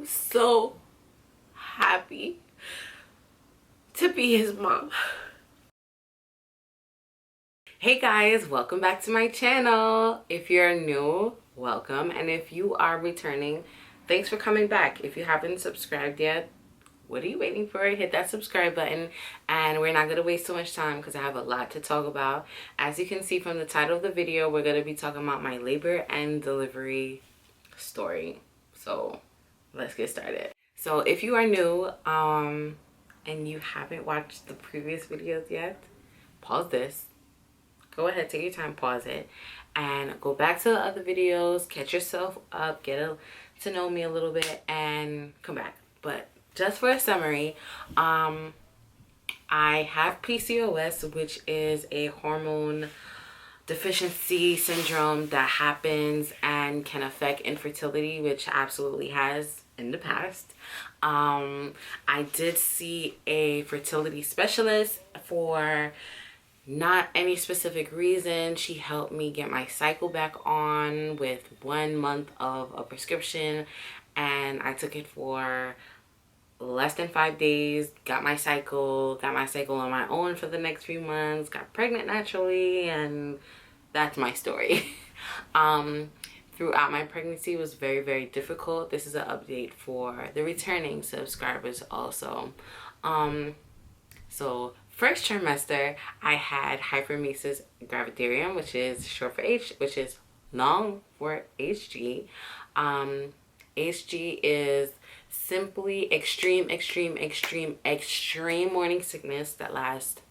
so happy to be his mom. Hey guys, welcome back to my channel. If you're new, welcome, and if you are returning, thanks for coming back. If you haven't subscribed yet, what are you waiting for? Hit that subscribe button, and we're not going to waste so much time because I have a lot to talk about. As you can see from the title of the video, we're going to be talking about my labor and delivery story. So let's get started. So if you are new and you haven't watched the previous videos yet, pause this, go ahead, take your time, pause it, and go back to the other videos, catch yourself up, to know me a little bit, and come back. But just for a summary, I have PCOS, which is a hormone deficiency syndrome that happens and can affect infertility, which absolutely has in the past. I did see a fertility specialist for not any specific reason. She helped me get my cycle back on with 1 month of a prescription, and I took it for less than 5 days, got my cycle on my own for the next few months, got pregnant naturally, and that's my story. Throughout my pregnancy was very, very difficult. This is an update for the returning subscribers also. So first trimester, I had hyperemesis gravidarum, which is short for H, which is long for HG. HG is simply extreme morning sickness that lasts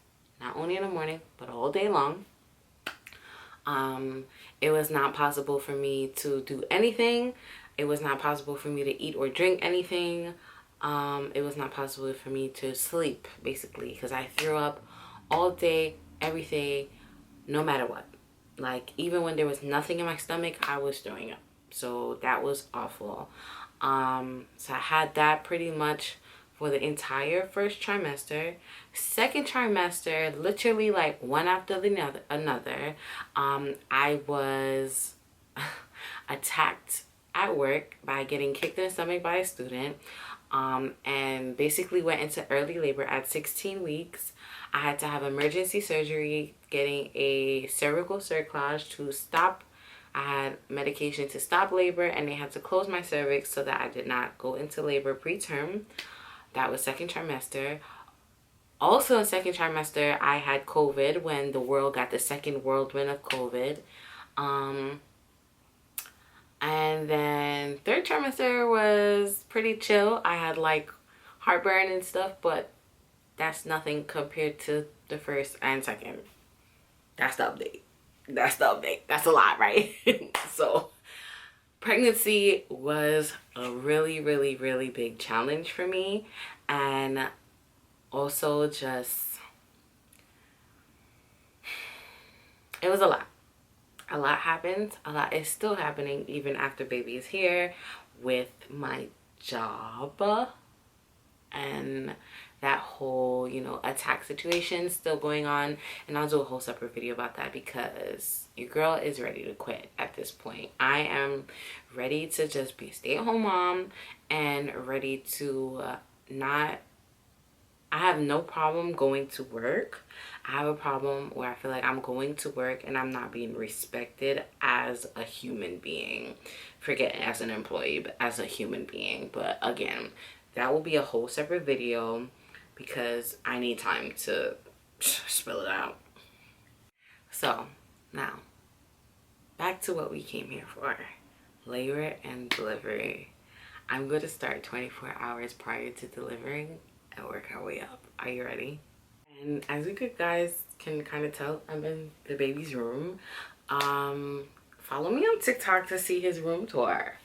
not only in the morning but all day long. It was not possible for me to do anything. It was not possible for me to eat or drink anything. It was not possible for me to sleep, basically, because I threw up all day, every day, no matter what. Like, even when there was nothing in my stomach, I was throwing up. So that was awful. So I had that pretty much for the entire first trimester. Second trimester, literally like one after the another, I was attacked at work by getting kicked in the stomach by a student, and basically went into early labor at 16 weeks. I had to have emergency surgery, getting a cervical cerclage to stop. I had medication to stop labor, and they had to close my cervix so that I did not go into labor preterm. That was second trimester. Also in second trimester, I had COVID when the world got the second whirlwind of COVID. And then third trimester was pretty chill. I had like heartburn and stuff, but that's nothing compared to the first and second. That's the update. That's the update. That's a lot, right? So pregnancy was a really big challenge for me, and also just, it was a lot. A lot happened. A lot is still happening even after baby is here with my job, and that whole, attack situation still going on. And I'll do a whole separate video about that because your girl is ready to quit at this point. I am ready to just be a stay-at-home mom and ready to I have no problem going to work. I have a problem where I feel like I'm going to work and I'm not being respected as a human being. Forget as an employee, but as a human being. But again, that will be a whole separate video because I need time to spill it out. So now, back to what we came here for. Labor and delivery. I'm going to start 24 hours prior to delivering and work our way up. Are you ready? And as you guys can kind of tell, I'm in the baby's room. Follow me on TikTok to see his room tour.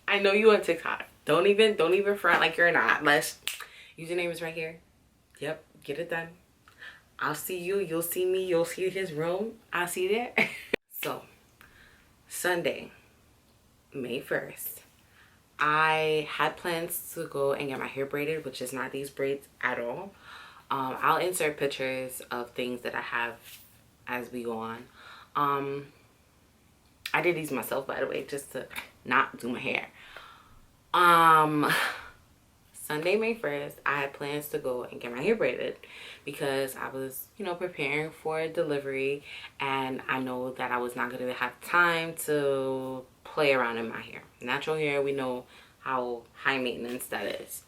I know you on TikTok. Don't even front like you're not. Username is right here. Yep, get it done. I'll see you, you'll see me, you'll see his room. I'll see you there. So, Sunday, May 1st. I had plans to go and get my hair braided, which is not these braids at all. I'll insert pictures of things that I have as we go on. I did these myself, by the way, just to not do my hair. Um, Sunday, May 1st, I had plans to go and get my hair braided because I was, preparing for a delivery, and I know that I was not going to have time to play around in my hair. Natural hair, we know how high maintenance that is.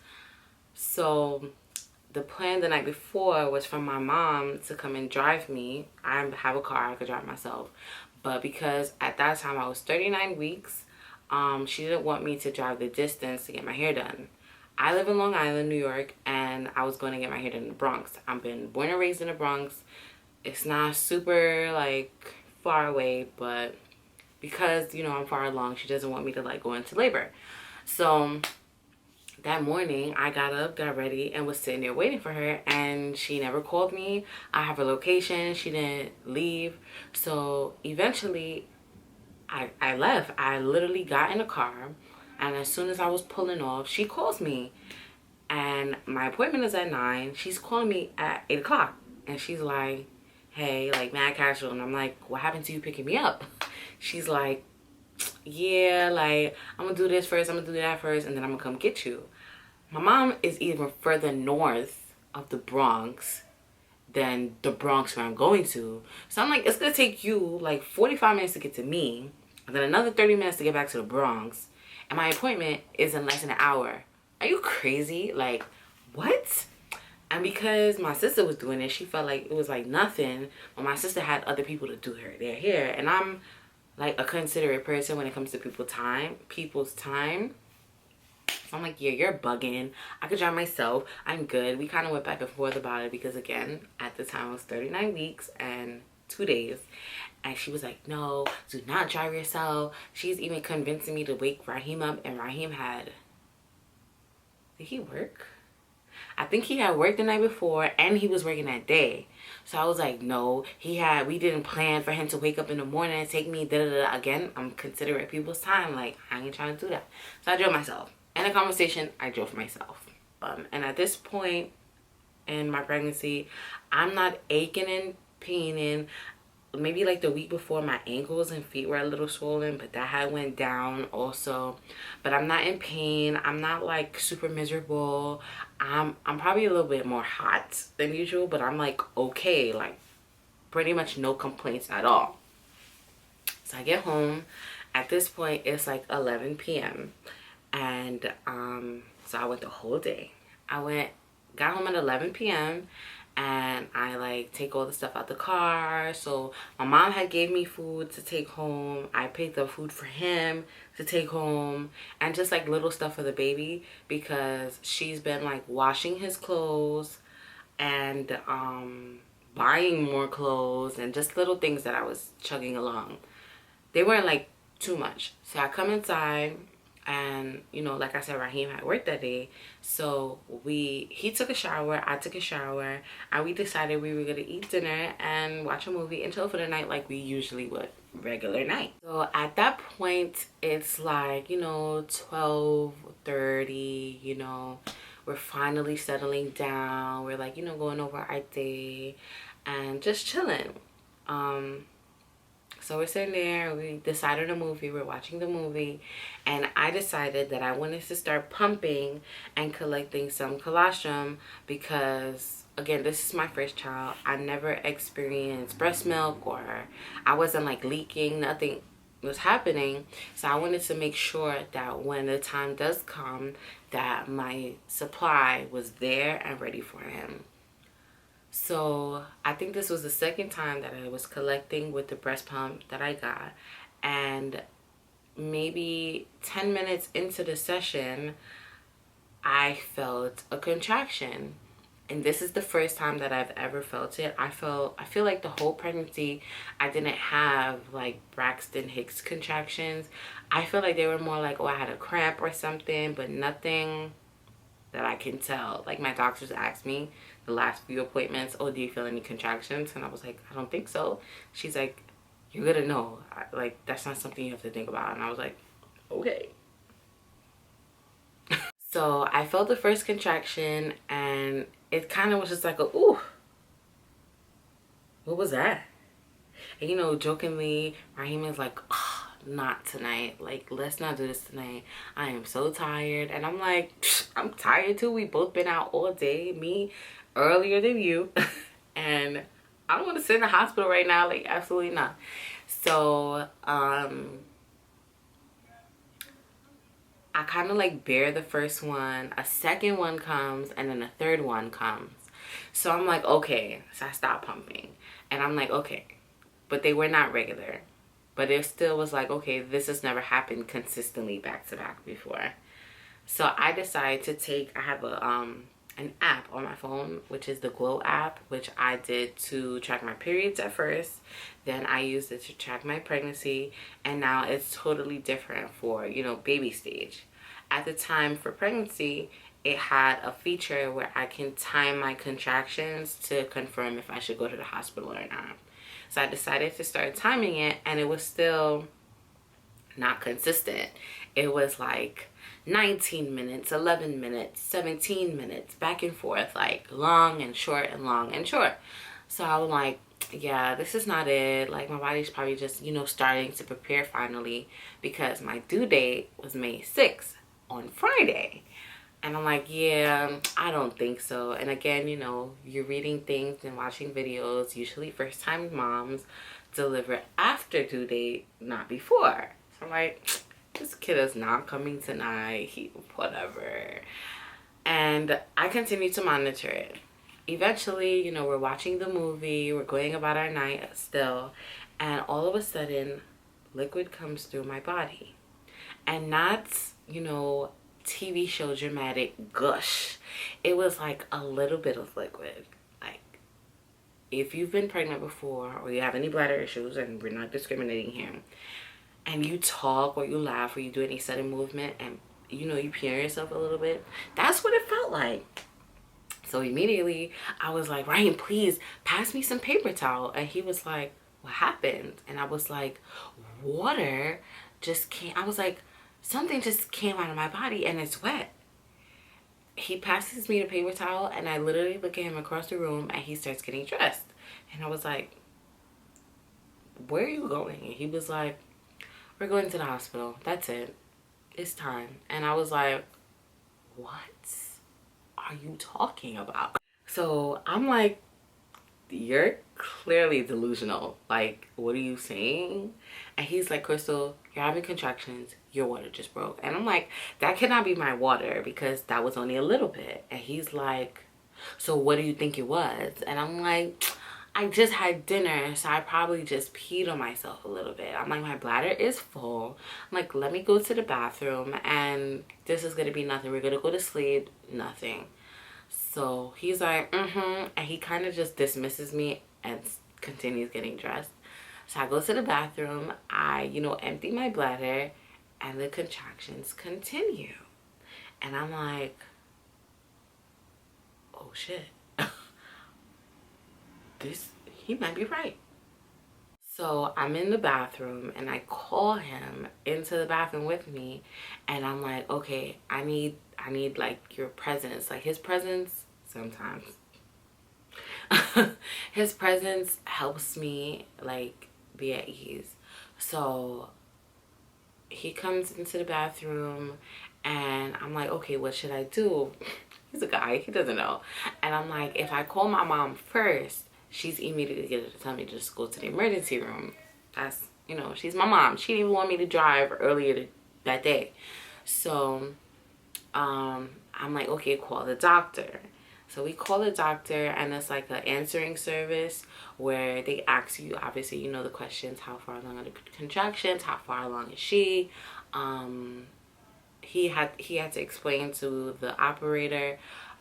So the plan the night before was for my mom to come and drive me. I have a car, I could drive myself. But because at that time I was 39 weeks, she didn't want me to drive the distance to get my hair done. I live in Long Island, New York, and I was going to get my hair done in the Bronx. I've been born and raised in the Bronx. It's not super, like, far away, but because, I'm far along, she doesn't want me to, like, go into labor. So that morning, I got up, got ready, and was sitting there waiting for her, and she never called me. I have her location. She didn't leave. So eventually, I left. I literally got in the car, and as soon as I was pulling off, she calls me. And my appointment is at 9. She's calling me at 8 o'clock. And she's like, hey, like, mad casual. And I'm like, what happened to you picking me up? She's like, yeah, like, I'm gonna do this first, I'm gonna do that first, and then I'm gonna come get you. My mom is even further north of the Bronx than the Bronx where I'm going to. So I'm like, it's gonna take you like 45 minutes to get to me, and then another 30 minutes to get back to the Bronx, and my appointment is in less than an hour. Are you crazy? Like, what? And because my sister was doing it, she felt like it was like nothing. But my sister had other people to do their hair, and I'm like a considerate person when it comes to people's time. So I'm like, yeah, you're bugging. I could drive myself. I'm good. We kind of went back and forth about it because, again, at the time I was 39 weeks and 2 days. And she was like, no, do not drive yourself. She's even convincing me to wake Raheem up. And Raheem did he work? I think he had worked the night before and he was working that day. So I was like, no, we didn't plan for him to wake up in the morning and take me, da-da-da. Again, I'm considerate people's time. Like, I ain't trying to do that. So I drove myself. In a conversation, I drove myself. And at this point in my pregnancy, I'm not aching and paining. Maybe like the week before, my ankles and feet were a little swollen, but that had went down also. But I'm not in pain. I'm not like super miserable. I'm probably a little bit more hot than usual, but I'm like okay, like pretty much no complaints at all. So I get home. At this point, it's like 11 p.m. And so I went the whole day. Got home at 11 p.m. and I like take all the stuff out the car. So my mom had gave me food to take home. I picked up food for him to take home, and just like little stuff for the baby because she's been like washing his clothes and buying more clothes and just little things that I was chugging along. They weren't like too much. So I come inside. And, like I said, Raheem had worked that day. So he took a shower, I took a shower, and we decided we were going to eat dinner and watch a movie and chill for the night like we usually would, regular night. So at that point, it's like, 12:30, we're finally settling down. We're like, going over our day and just chilling. So we're sitting there, we decided a movie, we're watching the movie, and I decided that I wanted to start pumping and collecting some colostrum because, again, this is my first child. I never experienced breast milk, or I wasn't like leaking, nothing was happening. So I wanted to make sure that when the time does come that my supply was there and ready for him. So I think this was the second time that I was collecting with the breast pump that I got, and maybe 10 minutes into the session I felt a contraction, and this is the first time that I've ever felt it. I feel like the whole pregnancy I didn't have like Braxton Hicks contractions. I feel like they were more like, oh, I had a cramp or something, but nothing that I can tell. Like, my doctors asked me the last few appointments, oh, do you feel any contractions? And I was like, I don't think so. She's like, you're gonna know. Like, that's not something you have to think about. And I was like, okay. So I felt the first contraction, and it kind of was just like a, ooh, what was that? And jokingly, Raheem is like, oh, not tonight. Like, let's not do this tonight. I am so tired. And I'm like, I'm tired too. We both been out all day. Me earlier than you. And I don't want to sit in the hospital right now. Like, absolutely not. So, I kind of like bear the first one. A second one comes, and then a third one comes. So I'm like, okay. So I stopped pumping. And I'm like, okay. But they were not regular. But it still was like, okay, this has never happened consistently back to back before. So I decided to take, I have an app on my phone, which is the Glow app, which I did to track my periods at first. Then I used it to track my pregnancy. And now it's totally different for, you know, baby stage. At the time for pregnancy, it had a feature where I can time my contractions to confirm if I should go to the hospital or not. So I decided to start timing it, and it was still not consistent. It was like 19 minutes, 11 minutes, 17 minutes, back and forth, like long and short and long and short. So I was like, yeah, this is not it. Like, my body's probably just, you know, starting to prepare finally, because my due date was May 6th on Friday. And I'm like, yeah, I don't think so. And again, you know, you're reading things and watching videos. Usually first time moms deliver after due date, not before. So I'm like, this kid is not coming tonight. Whatever. And I continue to monitor it. Eventually, you know, we're watching the movie. We're going about our night still. And all of a sudden, liquid comes through my body. And not, you know, TV show dramatic gush. It was like a little bit of liquid. Like, if you've been pregnant before, or you have any bladder issues, and we're not discriminating here, and you talk or you laugh or you do any sudden movement and, you know, you pee on yourself a little bit, that's what it felt like. So immediately I was like, Ryan, please pass me some paper towel. And he was like, what happened? And I was like, water just came. I was like, something just came out of my body and it's wet. He passes me the paper towel, and I literally look at him across the room, and he starts getting dressed. And I was like, where are you going? And he was like, we're going to the hospital. That's it. It's time. And I was like, what are you talking about? So I'm like, you're clearly delusional. Like, what are you saying? And he's like, Crystal, you're having contractions. Your water just broke. And I'm like, that cannot be my water, because that was only a little bit. And he's like, so what do you think it was? And I'm like, I just had dinner, so I probably just peed on myself a little bit. I'm like, my bladder is full. I'm like, let me go to the bathroom, and this is gonna be nothing. We're gonna go to sleep. Nothing. So he's like, and he kind of just dismisses me and continues getting dressed. So I go to the bathroom, I, you know, empty my bladder, and the contractions continue. And I'm like, oh shit. He might be right. So I'm in the bathroom, and I call him into the bathroom with me, and I'm like, okay, I need like your presence. Like, his presence sometimes his presence helps me like be at ease. So he comes into the bathroom, and I'm like, okay, what should I do? He's a guy, he doesn't know. And I'm like, if I call my mom first, she's immediately going to tell me to just go to the emergency room. That's, you know, she's my mom. She didn't even want me to drive earlier that day. So I'm like, okay, call the doctor. So we call the doctor, and it's like an answering service where they ask you, obviously, you know, the questions: how far along are the contractions, how far along is she? He had to explain to the operator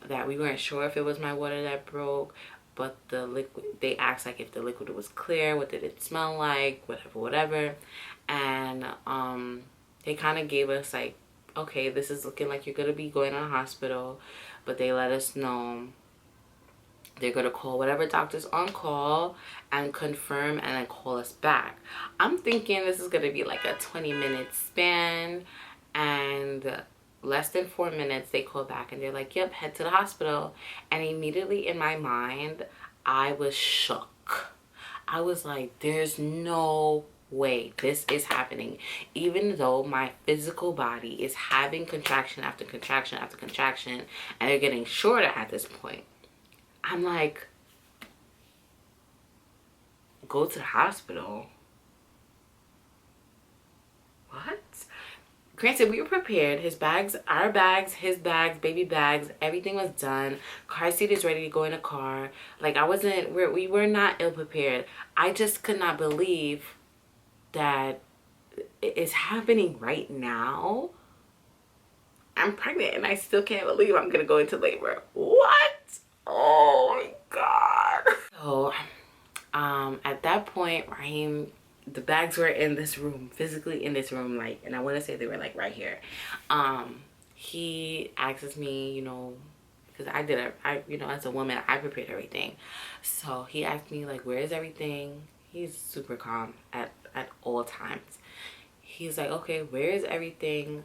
that we weren't sure if it was my water that broke, but the liquid, they asked like if the liquid was clear, what did it smell like, whatever. And they kind of gave us like, okay, this is looking like you're gonna be going to the hospital, but they let us know they're gonna call whatever doctor's on call and confirm, and then call us back. I'm thinking this is gonna be like a 20-minute span, and less than 4 minutes they call back and they're like, yep, head to the hospital. And immediately in my mind, I was shook. I was like, there's no way this is happening, even though my physical body is having contraction after contraction after contraction, and they're getting shorter at this point. I'm like, go to the hospital. What? Granted, we were prepared. His bags, our bags, his bags, baby bags, everything was done. Car seat is ready to go in a car. Like, we were not ill prepared. I just could not believe that it's happening right now. I'm pregnant and I still can't believe I'm gonna go into labor. What? Oh my God. So, at that point, Raheem, the bags were in this room, physically in this room, like, and I want to say they were like right here. He asks me, you know, because you know, as a woman, I prepared everything. So he asked me, like, where is everything? He's super calm at all times. He's like, okay, where is everything?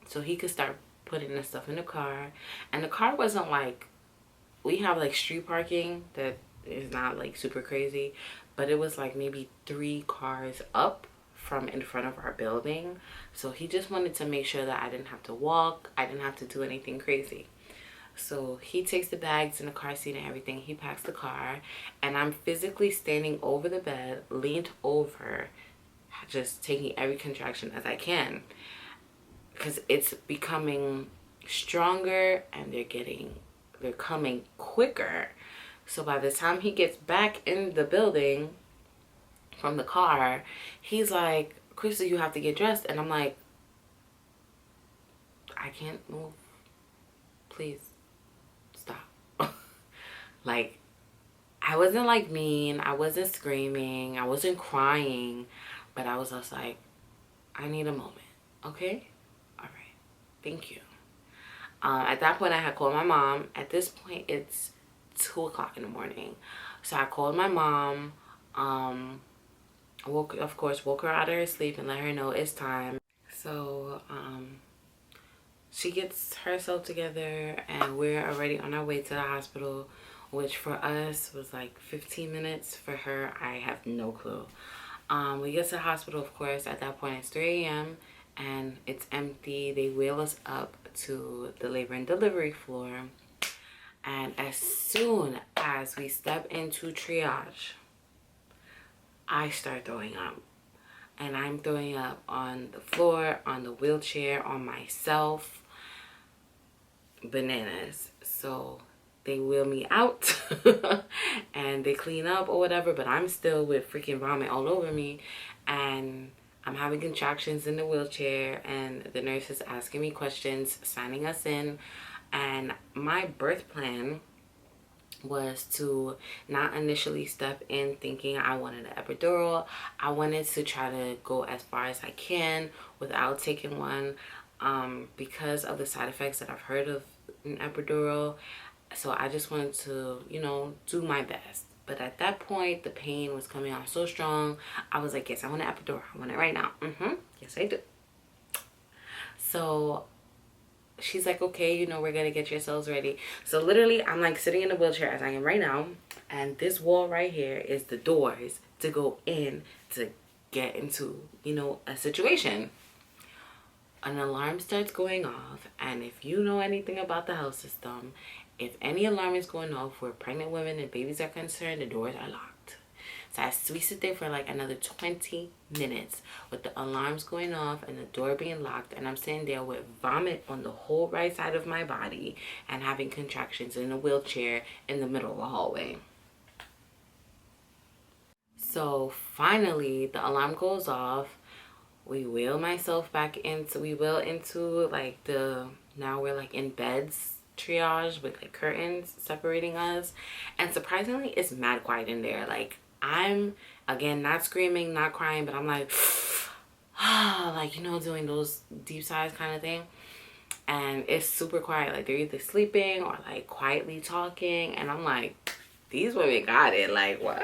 So he could start putting the stuff in the car. And the car wasn't like, we have like street parking that is not like super crazy, but it was like maybe 3 cars up from in front of our building. So he just wanted to make sure that I didn't have to walk, I didn't have to do anything crazy. So he takes the bags in the car seat and everything, he packs the car, and I'm physically standing over the bed, leaned over, just taking every contraction as I can, because it's becoming stronger and they're coming quicker. So by the time he gets back in the building from the car, he's like, Crystal, you have to get dressed. And I'm like, I can't move. Please stop. Like, I wasn't like mean, I wasn't screaming, I wasn't crying, but I was just like, I need a moment. Okay? All right. Thank you. At that point, I had called my mom. At this point, it's 2 o'clock in the morning. So I called my mom. Woke her out of her sleep and let her know it's time. So she gets herself together and we're already on our way to the hospital, which for us was like 15 minutes. For her, I have no clue. We get to the hospital, of course. At that point, it's 3 a.m. and it's empty. They wheel us up to the labor and delivery floor. And as soon as we step into triage, I start throwing up. And I'm throwing up on the floor, on the wheelchair, on myself. Bananas. So they wheel me out and they clean up or whatever, but I'm still with freaking vomit all over me. And I'm having contractions in the wheelchair, and the nurse is asking me questions, signing us in. And my birth plan was to not initially step in thinking I wanted an epidural. I wanted to try to go as far as I can without taking one, because of the side effects that I've heard of an epidural. So I just wanted to, you know, do my best. But at that point, the pain was coming on so strong. I was like, yes, I want an epidural. I want it right now. Yes, I do. So she's like, okay, you know, we're gonna get yourselves ready. So literally, I'm like sitting in a wheelchair as I am right now, and this wall right here is the doors to go in to get into, you know, a situation. An alarm starts going off, and if you know anything about the health system, if any alarm is going off where pregnant women and babies are concerned, the doors are locked. So we sit there for like another 20 minutes with the alarms going off and the door being locked, and I'm sitting there with vomit on the whole right side of my body and having contractions in a wheelchair in the middle of the hallway. So finally the alarm goes off. We wheel into like now we're like in beds triage with like curtains separating us, and surprisingly it's mad quiet in there. Like, I'm again not screaming, not crying, but I'm like like, you know, doing those deep sighs kind of thing. And it's super quiet. Like, they're either sleeping or like quietly talking, and I'm like, these women got it, like, what?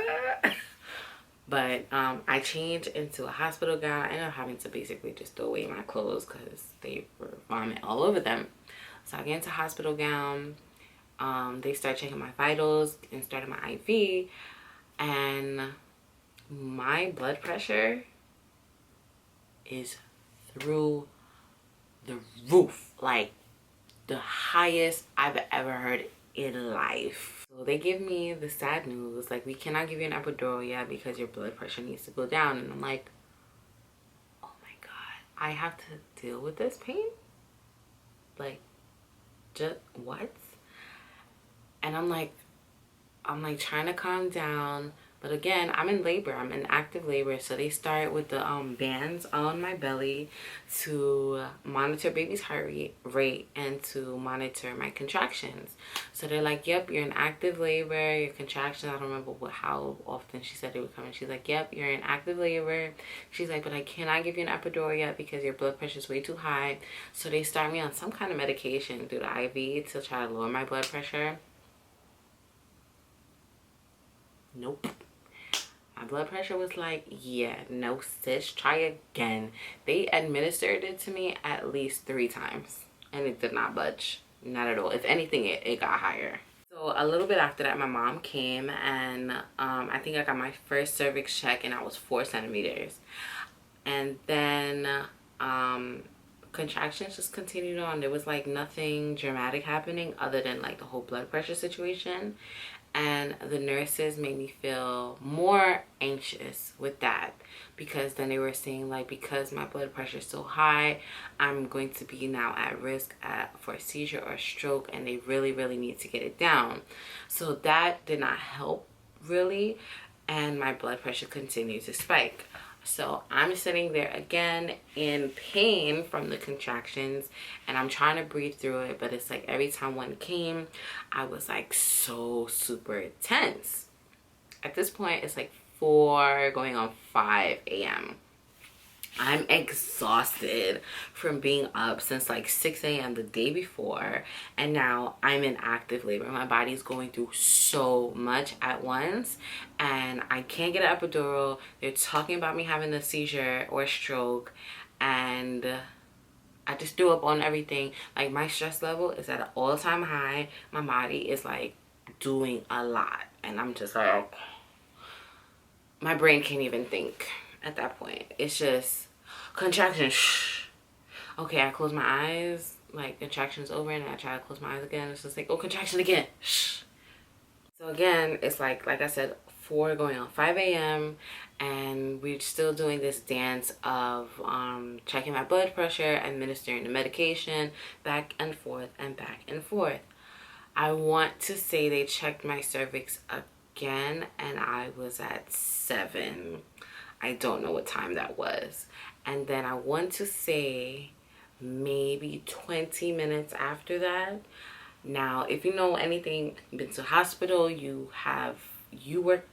But I changed into a hospital gown. I ended up having to basically just throw away my clothes because they were vomit all over them. So I get into hospital gown. They start checking my vitals and started my IV. And my blood pressure is through the roof, like the highest I've ever heard in life. So they give me the sad news, like, we cannot give you an epidural yet because your blood pressure needs to go down. And I'm like, oh my god, I have to deal with this pain? Like, just what? And I'm like trying to calm down. But again, I'm in labor. I'm in active labor. So they start with the bands on my belly to monitor baby's heart rate and to monitor my contractions. So they're like, yep, you're in active labor. Your contractions, I don't remember how often she said they would come in. She's like, yep, you're in active labor. She's like, but I cannot give you an epidural yet because your blood pressure is way too high. So they start me on some kind of medication through the IV to try to lower my blood pressure. Nope. My blood pressure was like, yeah, no sis, try again. They administered it to me at least 3 times and it did not budge. Not at all. If anything, it got higher. So a little bit after that, my mom came and I think I got my first cervix check and I was 4 centimeters. And then contractions just continued on. There was like nothing dramatic happening other than like the whole blood pressure situation. And the nurses made me feel more anxious with that, because then they were saying like, because my blood pressure is so high, I'm going to be now at risk for a seizure or a stroke, and they really need to get it down. So that did not help really, and my blood pressure continued to spike. So I'm sitting there again in pain from the contractions and I'm trying to breathe through it, but it's like every time one came, I was like so super tense. At this point, it's like 4 going on 5 a.m. I'm exhausted from being up since like 6 a.m. the day before, and now I'm in active labor. My body's going through so much at once and I can't get an epidural. They're talking about me having a seizure or a stroke, and I just threw up on everything. Like, my stress level is at an all-time high. My body is like doing a lot and I'm just like, my brain can't even think at that point. It's just contraction. Shh. Okay, I close my eyes, like contraction's over, and I try to close my eyes again. It's just like, oh, contraction again. Shh. So again, it's like I said, 4 going on 5 a.m. and we're still doing this dance of checking my blood pressure, administering the medication, back and forth and back and forth. I want to say they checked my cervix again and I was at 7. I don't know what time that was. And then I want to say maybe 20 minutes after that. Now, if you know anything, you've been to hospital, you work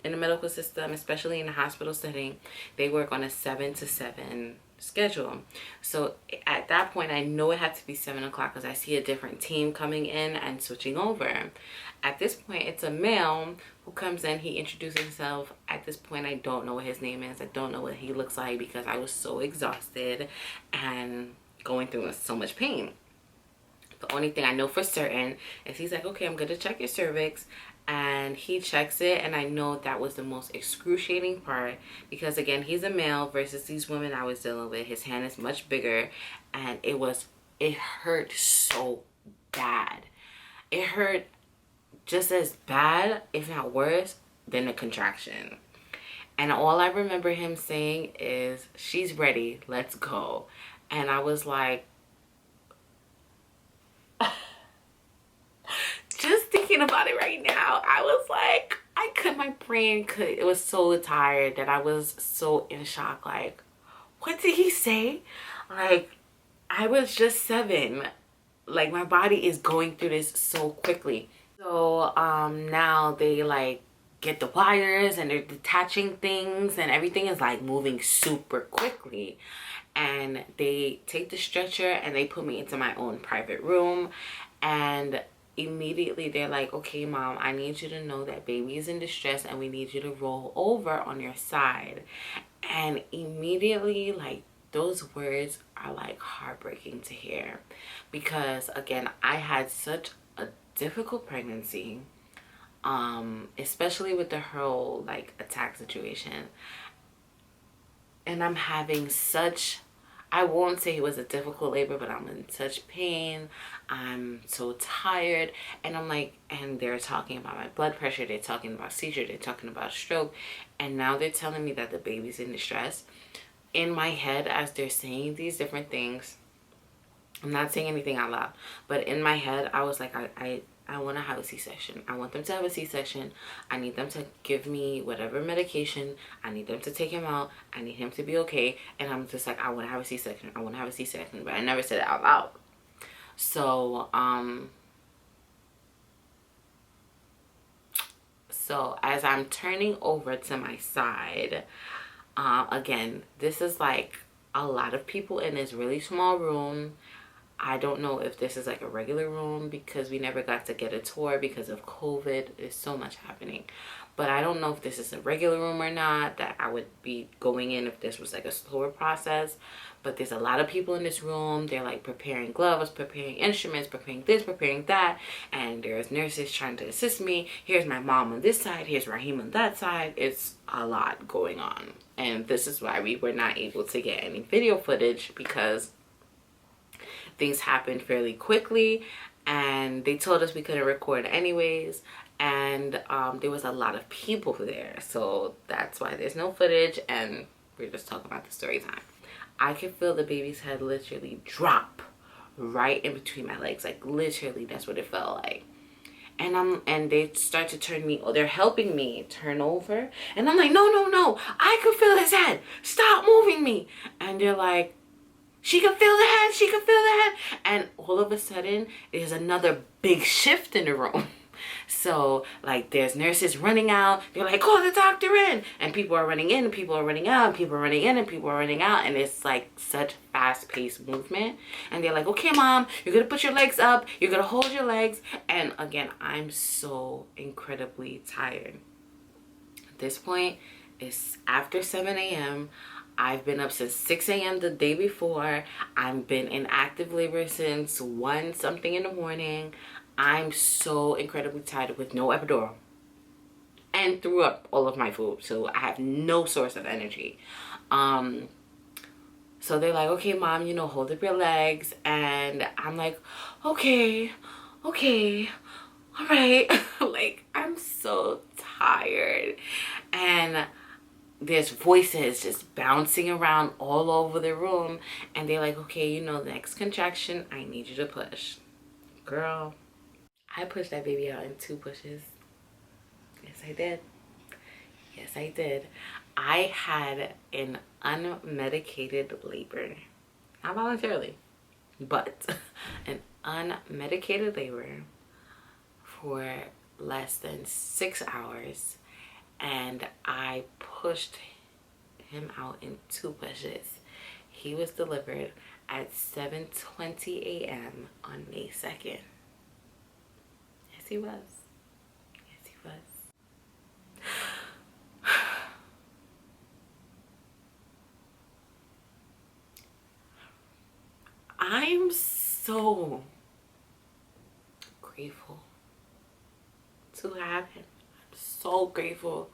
in the medical system, especially in a hospital setting, they work on a 7 to 7 schedule. So at that point, I know it had to be 7 o'clock because I see a different team coming in and switching over. At this point, it's a male who comes in. He introduces himself. At this point, I don't know what his name is. I don't know what he looks like because I was so exhausted and going through so much pain. The only thing I know for certain is he's like, okay, I'm going to check your cervix. And he checks it, and I know that was the most excruciating part because, again, he's a male versus these women I was dealing with. His hand is much bigger, and it hurt so bad. It hurt just as bad, if not worse, than the contraction. And all I remember him saying is, she's ready, let's go. And I was like, just thinking about it right now, I was like, it was so tired that I was so in shock. Like, what did he say? Like, I was just 7. Like, my body is going through this so quickly. So now they like get the wires and they're detaching things and everything is like moving super quickly. And they take the stretcher and they put me into my own private room, and immediately they're like, okay, mom, I need you to know that baby is in distress and we need you to roll over on your side. And immediately, like, those words are like heartbreaking to hear because, again, I had such a difficult pregnancy. especially with the whole like attack situation. And I'm having such, I won't say it was a difficult labor, but I'm in such pain. I'm so tired. And I'm like, and they're talking about my blood pressure. They're talking about seizure. They're talking about stroke. And now they're telling me that the baby's in distress. In my head, as they're saying these different things, I'm not saying anything out loud, but in my head, I was like, I want to have a C-section. I want them to have a C-section. I need them to give me whatever medication. I need them to take him out. I need him to be okay. And I'm just like, I want to have a C-section. I want to have a C-section. But I never said it out loud. So, as I'm turning over to my side, again, this is like a lot of people in this really small room. I don't know if this is like a regular room because we never got to get a tour because of COVID. There's so much happening. But I don't know if this is a regular room or not, that I would be going in if this was like a slower process. But there's a lot of people in this room. They're like preparing gloves, preparing instruments, preparing this, preparing that. And there's nurses trying to assist me. Here's my mom on this side. Here's Raheem on that side. It's a lot going on. And this is why we were not able to get any video footage, because things happened fairly quickly and they told us we couldn't record anyways, and there was a lot of people there, so that's why there's no footage and we're just talking about the story time. I could feel the baby's head literally drop right in between my legs, like literally that's what it felt like. And they start to turn me, or they're helping me turn over, and I'm like, no, I could feel his head, stop moving me. And they're like, she can feel the head, she can feel the head. And all of a sudden, there's another big shift in the room. So, like, there's nurses running out. They're like, call the doctor in. And people are running in, and people are running out, and people are running in, and people are running out. And it's, like, such fast-paced movement. And they're like, okay, Mom, you're going to put your legs up. You're going to hold your legs. And, again, I'm so incredibly tired. At this point, it's after 7 a.m., I've been up since 6 a.m. the day before. I've been in active labor since 1 something in the morning. I'm so incredibly tired with no epidural. And threw up all of my food. So I have no source of energy. So they're like, okay, Mom, you know, hold up your legs. And I'm like, okay, all right. Like, I'm so tired. And there's voices just bouncing around all over the room, and they're like, okay, you know, the next contraction, I need you to push. Girl, I pushed that baby out in 2 pushes. Yes, I did. Yes, I did. I had an unmedicated labor. Not voluntarily, but an unmedicated labor for less than 6 hours. And I pushed him out in 2 pushes. He was delivered at 7:20 a.m. on May 2nd. Yes, he was. Yes, he was. I'm so grateful to have him. So grateful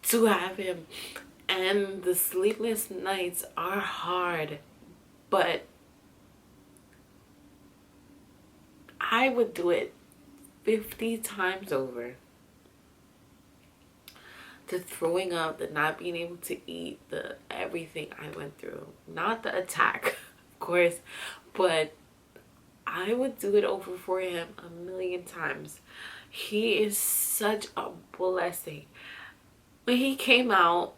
to have him. And the sleepless nights are hard, but I would do it 50 times over. The throwing up, the not being able to eat, the everything I went through. Not the attack, of course, but I would do it over for him 1,000,000 times. He is such a blessing. When he came out,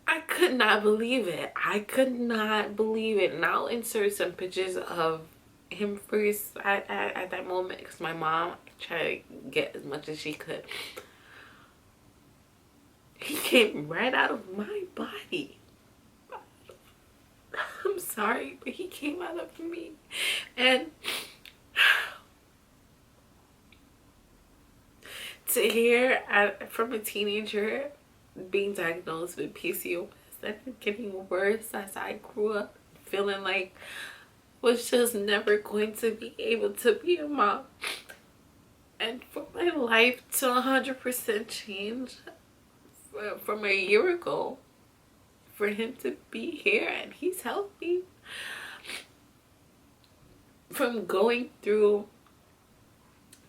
I could not believe it. I could not believe it. And I'll insert some pictures of him first at that moment, because my mom tried to get as much as she could. He came right out of my body. I'm sorry, but he came out of me. And to hear from a teenager being diagnosed with PCOS and getting worse as I grew up, feeling like was just never going to be able to be a mom. And for my life to 100% change from a year ago, for him to be here and he's healthy, from going through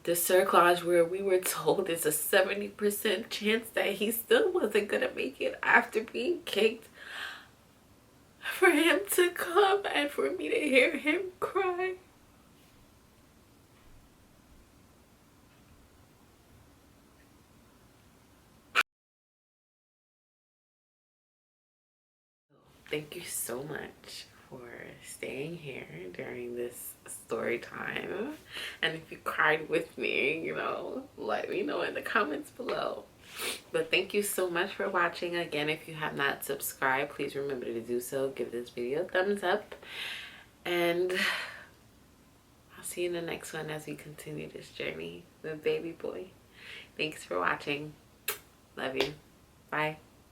the cerclage where we were told there's a 70% chance that he still wasn't gonna make it after being kicked, for him to come and for me to hear him cry. Thank you so much for staying here during this story time. And if you cried with me, you know, let me know in the comments below. But thank you so much for watching. Again, if you have not subscribed, please remember to do so. Give this video a thumbs up. And I'll see you in the next one as we continue this journey with baby boy. Thanks for watching. Love you. Bye.